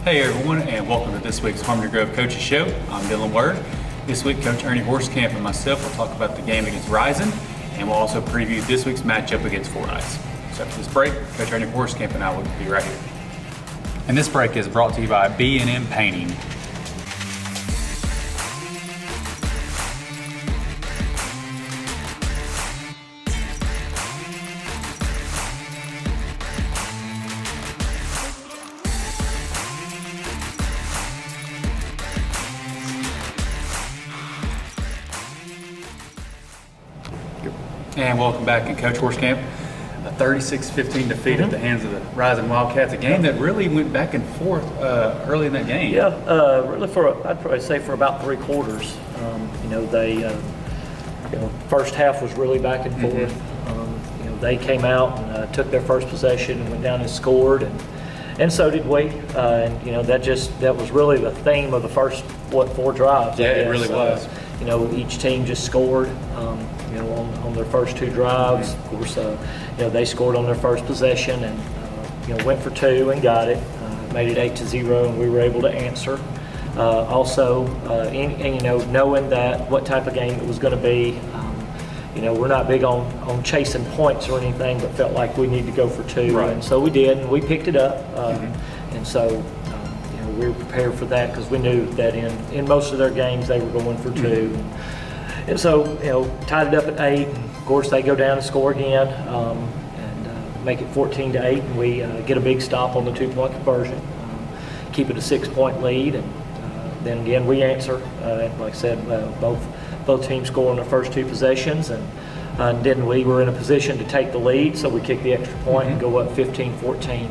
Hey everyone, and welcome to this week's Harmony Grove Coaches Show. I'm Dylan Word. This week, Coach Ernie Horsecamp and myself will talk about the game against Rison, and we'll also preview this week's matchup against Fordyce. So after this break, Coach Ernie Horsecamp and I will be right here. And this break is brought to you by B&M Painting. And welcome back, and Coach Horsecamp. A 36-15 defeat at the hands of the Rison Wildcats, a game that really went back and forth early in that game. Yeah, really I'd probably say for about 3 quarters. First half was really back and forth. They came out and took their first possession and went down and scored, and so did we. That was really the theme of the first 4 drives. Yeah, it really was. Each team just scored. On their first 2 drives. Of course, they scored on their first possession and went for 2 and got it. Made it 8-0, and we were able to answer. Knowing that what type of game it was going to be. We're not big on chasing points or anything, but felt like we needed to go for 2, right. And so we did, and we picked it up. And so we were prepared for that because we knew that in most of their games they were going for 2. And so, tied it up at 8. And of course, they go down and score again and make it 14-8. And we get a big stop on the 2-point conversion, keep it a 6-point lead. And then again, we answer. Like I said, both teams score on their first 2 possessions. And then we were in a position to take the lead, so we kicked the extra point and go up 15-14.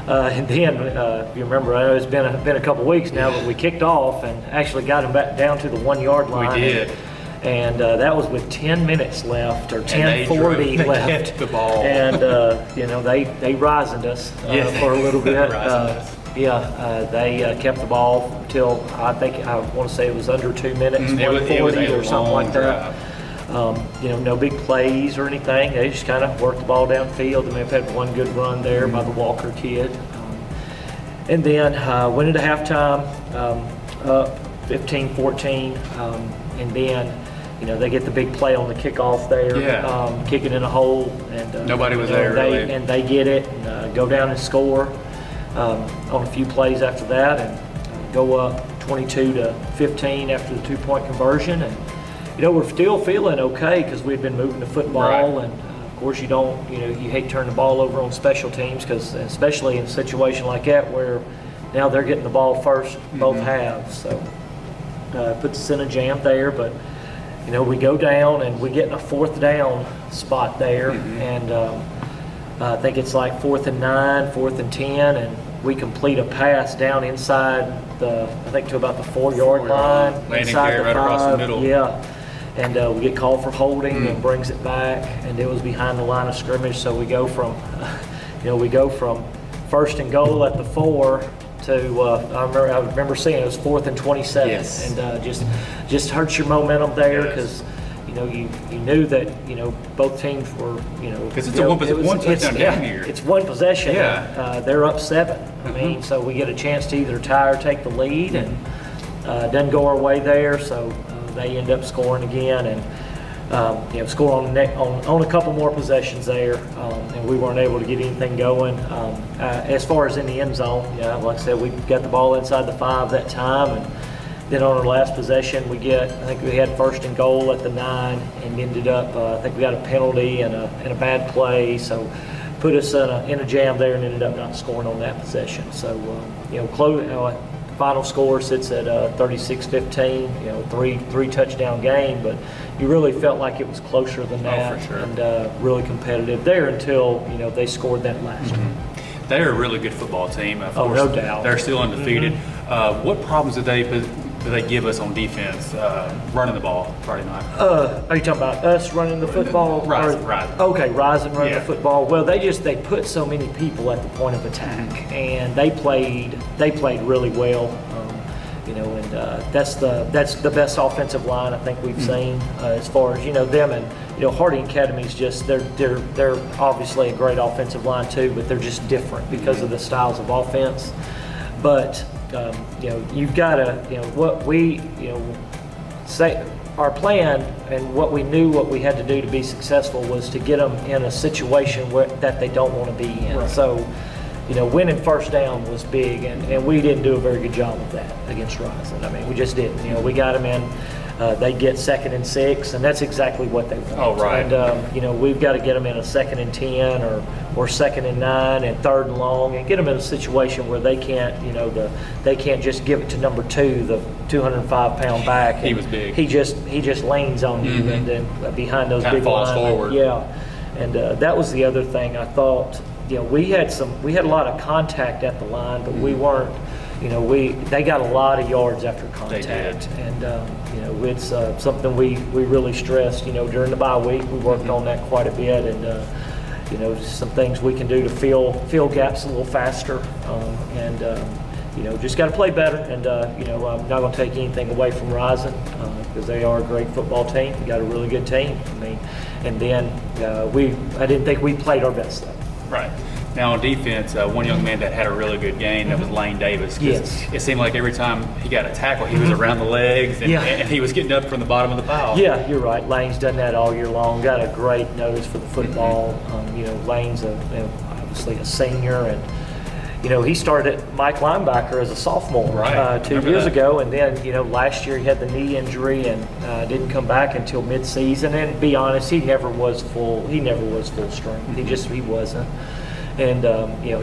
And then, if you remember, I know it's been a couple weeks now, but we kicked off and actually got them back down to the 1-yard line. We did. And that was with 10 minutes left, or 10:40 left. They kept the ball. And, they Risoned us for a little bit. They kept the ball until I want to say it was under 2 minutes, 1:40 or something like that. No big plays or anything. They just kind of worked the ball downfield, and they've had one good run there by the Walker kid. And then went into halftime up 15-14, and then they get the big play on the kickoff there, kicking in a hole, and nobody was there really. And they get it and go down and score on a few plays after that, and go up 22-15 after the 2-point conversion. And we're still feeling okay because we've been moving the football, right. And of course you hate turning the ball over on special teams, because especially in a situation like that where now they're getting the ball first both halves, so it puts us in a jam there. But we go down and we get in a 4th down spot there, and I think it's like 4th and 9, 4th and 10, and we complete a pass down inside to about the 4-yard line, inside the 5, right across the middle. Yeah. And we get called for holding and brings it back, and it was behind the line of scrimmage. So we go from, first and goal at the 4 to I remember seeing it was 4th and 27, yes. And just hurts your momentum there because you knew that both teams were because it's one touchdown down here. It's one possession. Yeah. They're up 7. I mean, so we get a chance to either tie or take the lead, and doesn't go our way there. So. They end up scoring again, and score on a couple more possessions there, and we weren't able to get anything going. As far as in the end zone, like I said, we got the ball inside the 5 that time, and then on our last possession, I think we had 1st and goal at the 9, and ended up, I think we got a penalty and a bad play, so put us in a jam there, and ended up not scoring on that possession. So, final score sits at 36-15, 3 touchdown game, but you really felt like it was closer than that. Oh, for sure. And really competitive there until they scored that last one. They're a really good football team. Of course, no doubt. They're still undefeated. What problems did they give us on defense running the ball Friday night? Are you talking about us running the football? Rison. Okay, Rison running the football. Well, they put so many people at the point of attack, and they played really well. And that's the best offensive line I think we've seen as far as them, and Harding Academy's just they're obviously a great offensive line too, but they're just different because of the styles of offense. But you've got to, what we, say our plan and what we knew what we had to do to be successful was to get them in a situation that they don't want to be in. Right. So, winning first down was big, and we didn't do a very good job of that against Rison. I mean, we just didn't. We got them in. They get 2nd and 6, and that's exactly what they want. Oh, right. And we've got to get them in a 2nd and 10 or 2nd and 9 and 3rd and long, and get them in a situation where they can't, they can't just give it to number 2, the 205-pound back. He was big. He just leans on you, and then behind those kind big of falls linemen. forward. Yeah, and that was the other thing I thought. We had a lot of contact at the line, but we weren't. They got a lot of yards after contact, and it's something we really stressed. During the bye week, we worked on that quite a bit, and some things we can do to fill gaps a little faster, just got to play better. And I'm not going to take anything away from Rison because they are a great football team. We got a really good team. I mean, and then I didn't think we played our best though. Right. Now on defense, one young man that had a really good game, that was Lane Davis. Yes. It seemed like every time he got a tackle, he was around the legs, and he was getting up from the bottom of the pile. Yeah, you're right. Lane's done that all year long. Got a great nose for the football. Lane's obviously a senior, and he started at Mike linebacker as a sophomore right. 2 years ago, and then last year he had the knee injury and didn't come back until mid-season. And to be honest, he never was full strength. He wasn't. And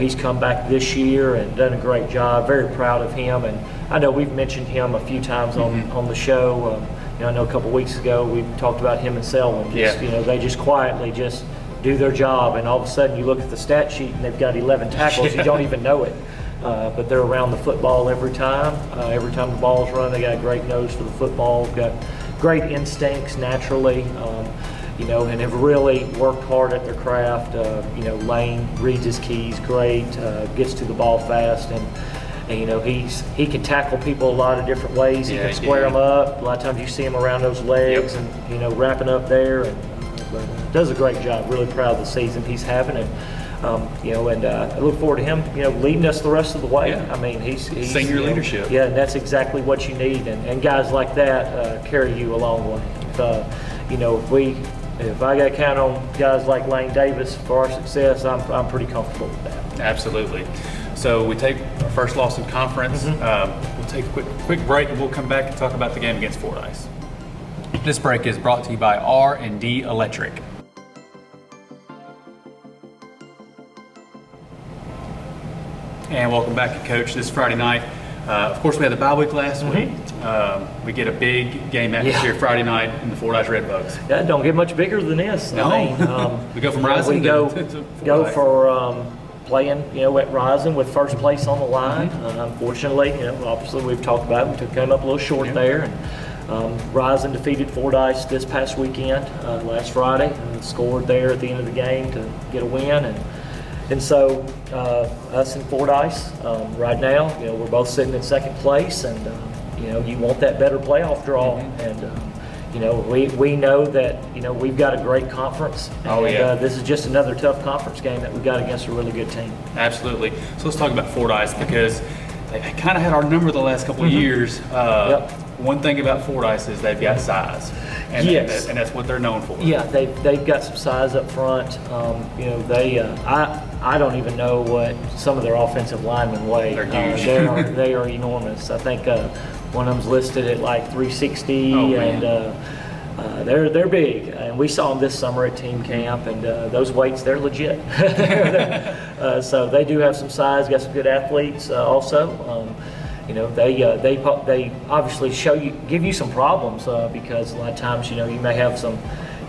he's come back this year and done a great job. Very proud of him. And I know we've mentioned him a few times on the show. I know a couple weeks ago we talked about him and Selwyn. They just quietly just do their job, and all of a sudden you look at the stat sheet and they've got 11 tackles. You don't even know it. But they're around the football every time. Every time the ball's run, they got a great nose for the football. Got great instincts naturally. And have really worked hard at their craft. Lane reads his keys great, gets to the ball fast, and he can tackle people a lot of different ways. He can square them up. A lot of times you see him around those legs and wrapping up there, and does a great job. Really proud of the season he's having, and I look forward to him leading us the rest of the way. Yeah. I mean, he's senior leadership. Yeah, and that's exactly what you need, and guys like that carry you a long way. If I got to count on guys like Lane Davis for our success, I'm pretty comfortable with that. Absolutely. So we take our first loss in conference. We'll take a quick break, and we'll come back and talk about the game against Fordyce. This break is brought to you by R&D Electric. And welcome back, Coach. This Friday night. Of course, we had the bye week last week. We get a big game atmosphere Friday night in the Fordyce Redbugs. Yeah, don't get much bigger than this. No. I mean, we go from Rison to go for playing, at Rison with first place on the line. Unfortunately, obviously we've talked about it. We came up a little short there. And Rison defeated Fordyce this past weekend, last Friday, and scored there at the end of the game to get a win. And so us and Fordyce right now, we're both sitting in second place, and you want that better playoff draw. And we know that we've got a great conference. This is just another tough conference game that we got against a really good team. Absolutely. So let's talk about Fordyce, because they kind of had our number the last couple of years. One thing about Fordyce is they've got size, and that's what they're known for. Yeah, they've got some size up front. I don't even know what some of their offensive linemen weigh. They're huge. They are enormous. I think one of them's listed at like 360, and they're big. And we saw them this summer at team camp, and those weights, they're legit. So they do have some size. Got some good athletes also. They obviously give you some problems because a lot of times you may have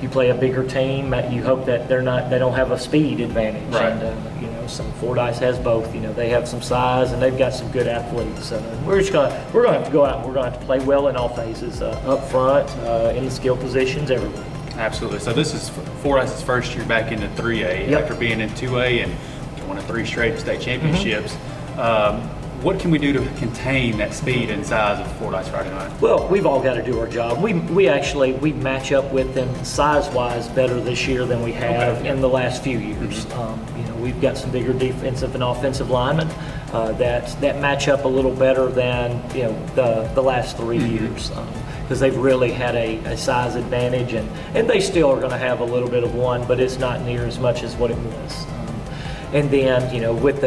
you play a bigger team, you hope that they don't have a speed advantage. Right. And some Fordyce has both. They have some size and they've got some good athletes. We're gonna have to go out and we're gonna have to play well in all phases, up front, in the skill positions, everywhere. Absolutely. So this is Fordyce's first year back into 3A after being in 2A and won 3 straight state championships. what can we do to contain that speed and size of Fordyce Friday night? Well, we've all got to do our job. We match up with them size-wise better this year than we have in the last few years. We've got some bigger defensive and offensive linemen that match up a little better than the last 3 years. Because they've really had a size advantage, and they still are going to have a little bit of one, but it's not near as much as what it was. And then, with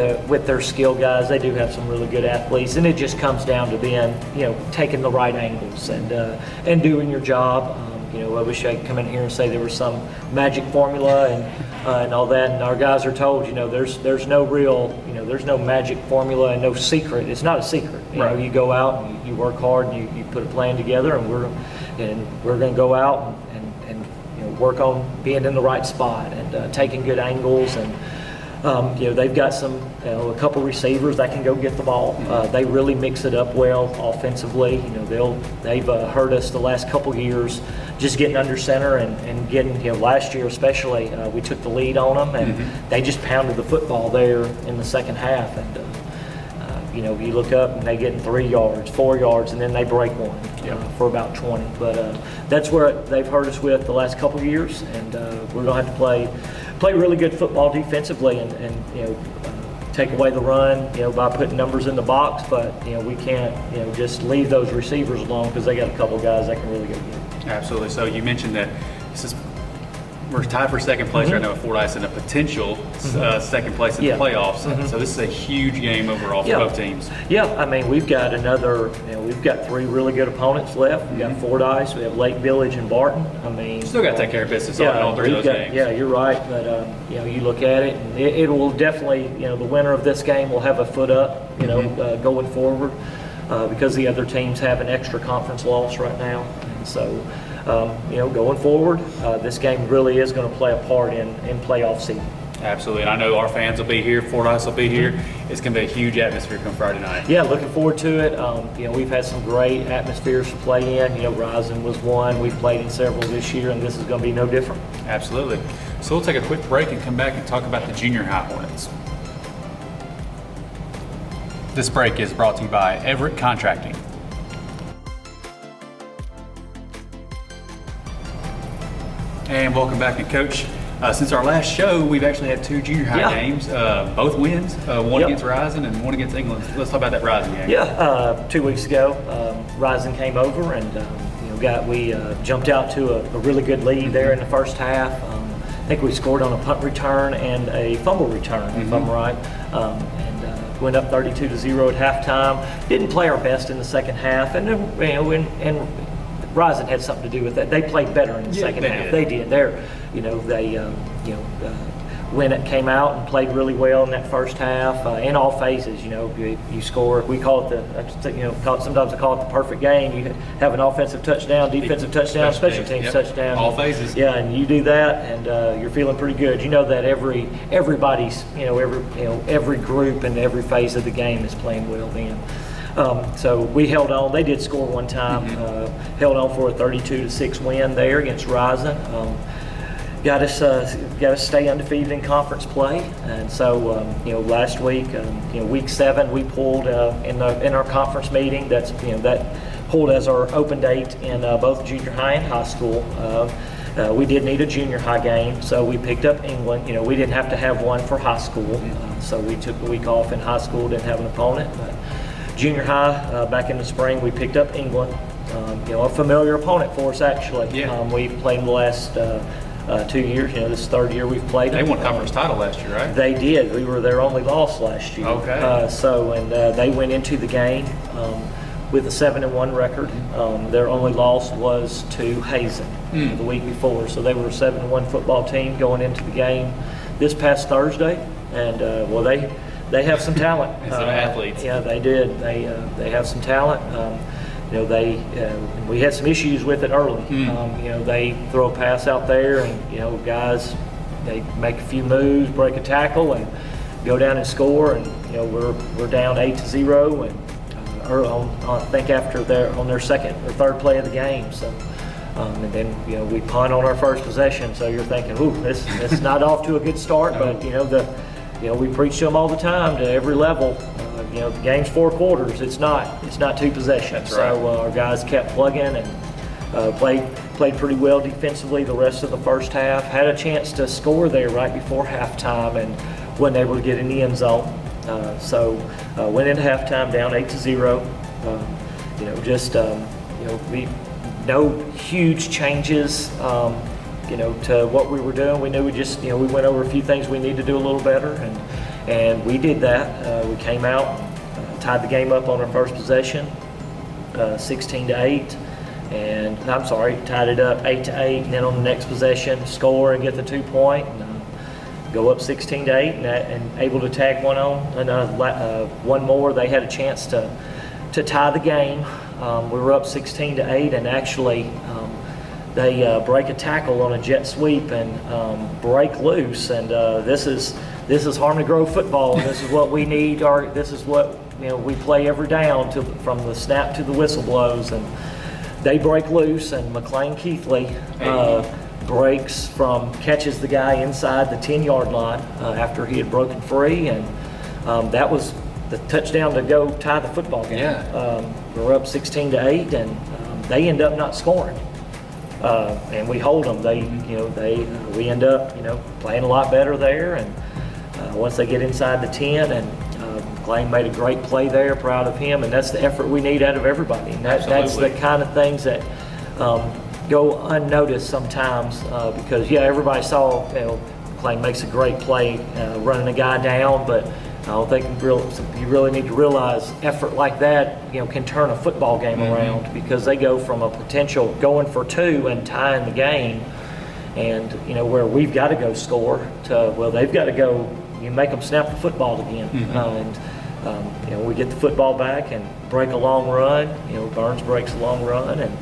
their skill guys, they do have some really good athletes, and it just comes down to them, taking the right angles and doing your job. I wish I could come in here and say there was some magic formula and all that. And our guys are told, there's no real, there's no magic formula and no secret. It's not a secret. You go out and you work hard and you put a plan together, and we're going to go out and work on being in the right spot and taking good angles. And they've got a couple receivers that can go get the ball. They really mix it up well offensively. They've hurt us the last couple years, just getting under center and getting. Last year especially, we took the lead on them, and they just pounded the football there in the second half. And you look up and they get 3 yards, 4 yards, and then they break one for about 20. But that's where they've hurt us with the last couple years, and we're going to have to play really good football defensively and take away the run, by putting numbers in the box. But we can't just leave those receivers alone, because they got a couple guys that can really go get it. Absolutely. So you mentioned that we're tied for second place right now with Fordyce and a potential second place in the playoffs. So this is a huge game overall for both teams. Yeah, we've got we've got 3 really good opponents left. We've got Fordyce, we have Lake Village and Barton. Still got to take care of business on all 3 of those games. Yeah, you're right. But you look at it, and it will definitely, the winner of this game will have a foot up, going forward, because the other teams have an extra conference loss right now. And so, going forward, this game really is going to play a part in playoff seeding. Absolutely, and I know our fans will be here, Fordyce will be here. It's going to be a huge atmosphere come Friday night. Yeah, looking forward to it. We've had some great atmospheres to play in. Rison was one. We've played in several this year, and this is going to be no different. Absolutely. So we'll take a quick break and come back and talk about the junior high Hornets. This break is brought to you by Everett Contracting. And welcome back. And Coach, since our last show, we've actually had 2 junior high games, both wins, one against Rison and one against England. Let's talk about that Rison game. Yeah, 2 weeks ago, Rison came over, and we jumped out to a really good lead there in the first half. I think we scored on a punt return and a fumble return, if I'm right. And went up 32-0 at halftime. Didn't play our best in the second half, and Rison had something to do with that. They played better in the second half. They did. When it came out and played really well in that first half, in all phases. You score. We call it sometimes I call it the perfect game. You have an offensive touchdown, defensive touchdown, special teams touchdown. All phases. Yeah, and you do that, and you're feeling pretty good. You know that everybody's every group and every phase of the game is playing well then. So we held on. They did score one time. Held on for a 32-6 win there against Rison. Got us stay undefeated in conference play. And so last week, week 7, we pulled in our conference meeting. That pulled as our open date in both junior high and high school. We did need a junior high game, so we picked up England. We didn't have to have one for high school, so we took the week off in high school. Didn't have an opponent. But junior high, back in the spring, we picked up England. A familiar opponent for us, actually. Yeah. We've played in the last 2 years. This is the 3rd year we've played. They won conference title last year, right? They did. We were their only loss last year. Okay. They went into the game with a 7-1 record. Their only loss was to Hazen the week before. So they were a 7-1 football team going into the game this past Thursday. And they have some talent. Some athletes. Yeah, they did. They have some talent. We had some issues with it early. They throw a pass out there, and guys, they make a few moves, break a tackle, and go down and score. And we're down 8-0, and I think after on their second or third play of the game. So. And then we punt on our first possession. So you're thinking, ooh, this is not off to a good start. But we preach to them all the time, to every level. the game's 4 quarters. It's not 2 possessions. That's right. So our guys kept plugging and played pretty well defensively the rest of the first half. Had a chance to score there right before halftime and wasn't able to get in the end zone. So went into halftime down 8-0. We no huge changes. To what we were doing. We knew we went over a few things we need to do a little better, and we did that. We came out, tied the game up on our first possession, 16-8, and tied it up 8-8, and then on the next possession, score and get the 2-point, and go up 16-8, and able to tag one on, and one more. They had a chance to tie the game. We were up 16-8, and actually. They break a tackle on a jet sweep and break loose, and this is Harmony Grove football. This is what we need. This is what we play every down from the snap to the whistle blows, and they break loose, and McLean Keithley catches the guy inside the 10-yard line after he had broken free, and that was the touchdown to go tie the football game. Yeah. We're up 16-8, and they end up not scoring. And we hold them. We end up, playing a lot better there. And once they get inside the 10, and McLean made a great play there. Proud of him, and that's the effort we need out of everybody. And that's the kind of things that go unnoticed sometimes because everybody saw McLean makes a great play running a guy down, but I don't think you really need to realize effort like that, can turn a football game around, because they go from a potential going for 2 and tying the game, and where we've got to go score to they've got to go. You make them snap the football again, and we get the football back and break a long run. Burns breaks a long run, and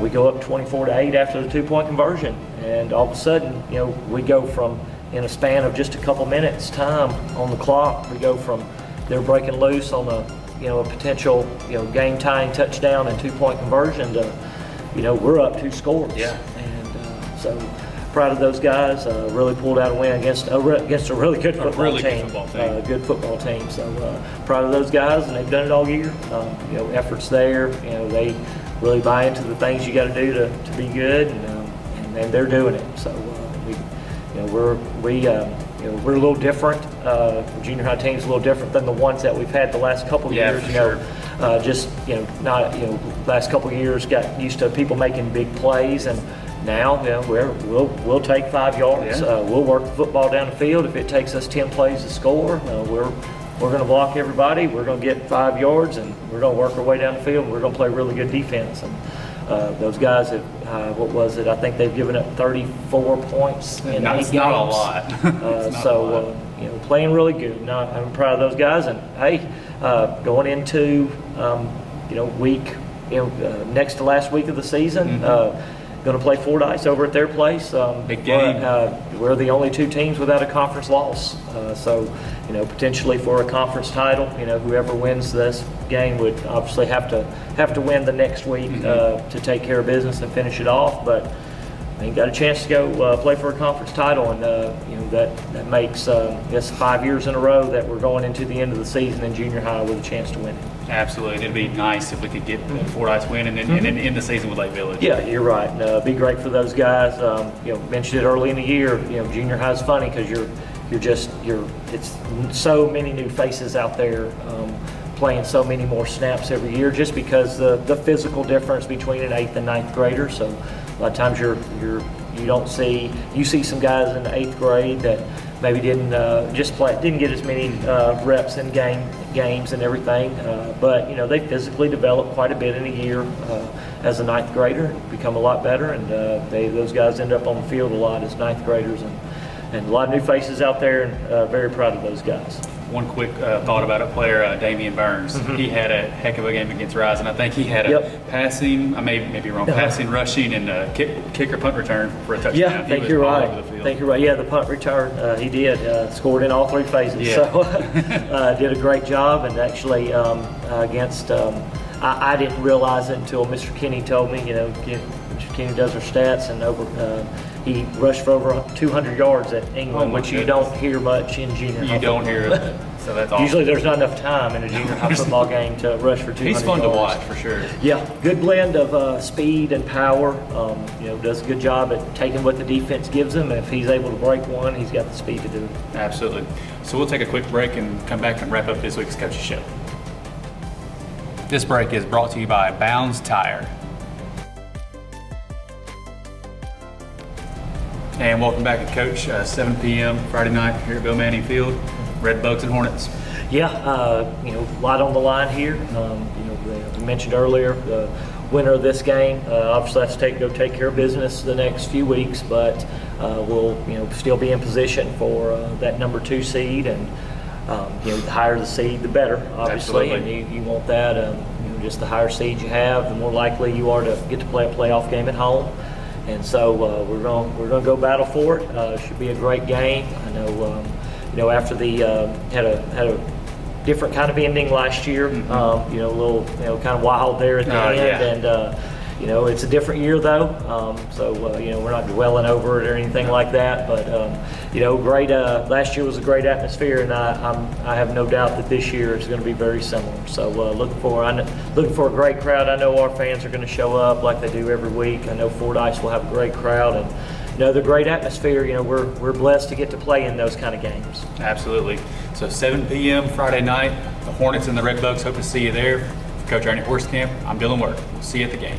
we go up 24-8 after the 2-point conversion, and all of a sudden, we go from. In a span of just a couple minutes time on the clock, we go from they're breaking loose on a potential game tying touchdown and 2-point conversion to we're up 2 scores. Yeah. And so proud of those guys. Really pulled out a win against a really good football team. Good football team. So proud of those guys, and they've done it all year. Efforts there. They really buy into the things you got to do to be good, and they're doing it. So. We're a little different. The junior high team's a little different than the ones that we've had the last couple of years. Last couple of years got used to people making big plays, and now we'll take 5 yards. Yeah. We'll work the football down the field. If it takes us 10 plays to score, we're going to block everybody. We're going to get 5 yards, and we're going to work our way down the field. And we're going to play really good defense. And those guys have, I think they've given up 34 points in 8 games. Not a lot. Playing really good. I'm proud of those guys. And hey, going into next to last week of the season, going to play Fordyce over at their place. Big game. We're the only 2 teams without a conference loss. So potentially for a conference title, whoever wins this game would obviously have to win the next week to take care of business and finish it off. But they got a chance to go play for a conference title, and that makes 5 years in a row that we're going into the end of the season in junior high with a chance to win it. Absolutely. It'd be nice if we could get the Fordyce win and then end the season with Lake Village. Yeah, you're right. It'd be great for those guys. Mentioned it early in the year. Junior high is funny because it's so many new faces out there playing so many more snaps every year, just because the physical difference between an 8th and 9th grader. So a lot of times you see some guys in the 8th grade that maybe didn't get as many reps in games and everything, but they physically develop quite a bit in a year as a 9th grader, become a lot better, and those guys end up on the field a lot as 9th graders, and a lot of new faces out there, and very proud of those guys. One quick thought about a player, Damian Burns. He had a heck of a game against Rison. I think he had a passing, I may be wrong, passing, rushing, and kick or punt return for a touchdown. Yeah, I think you're right. Yeah, the punt return, he did. Scored in all 3 phases. Yeah. So did a great job, and actually against, I didn't realize it until Mr. Kenny told me, Mr. Kenny does our stats, and he rushed for over 200 yards at England, which you don't hear much in junior high. You don't hear it. So that's awesome. Usually there's not enough time in a junior high football game to rush for 200 He's fun to yards. watch for sure. Yeah, good blend of speed and power. Does a good job at taking what the defense gives him. If he's able to break one, he's got the speed to do it. Absolutely. So we'll take a quick break and come back and wrap up this week's Coach's Show. This break is brought to you by Bounds Tire. And welcome back to Coach. 7 p.m. Friday night here at Bill Manning Field. Red Bugs and Hornets. Yeah, a lot on the line here. We mentioned earlier the winner of this game obviously has to go take care of business the next few weeks, but we'll still be in position for that number 2 seed, and the higher the seed, the better, obviously. Absolutely. And you want that. Just the higher seed you have, the more likely you are to get to play a playoff game at home. And so we're going to go battle for it. Should be a great game. I know, after the had a different kind of ending last year. A little kind of wild there at the end, yeah. and it's a different year though. So we're not dwelling over it or anything like that. But great. Last year was a great atmosphere, and I have no doubt that this year is going to be very similar. So looking for a great crowd. I know our fans are going to show up like they do every week. I know Fordyce will have a great crowd, and the great atmosphere. We're blessed to get to play in those kind of games. Absolutely. So 7 p.m. Friday night, the Hornets and the Red Bugs hope to see you there. For Coach Ernie Horsecamp, I'm Dylan Word. We'll see you at the game.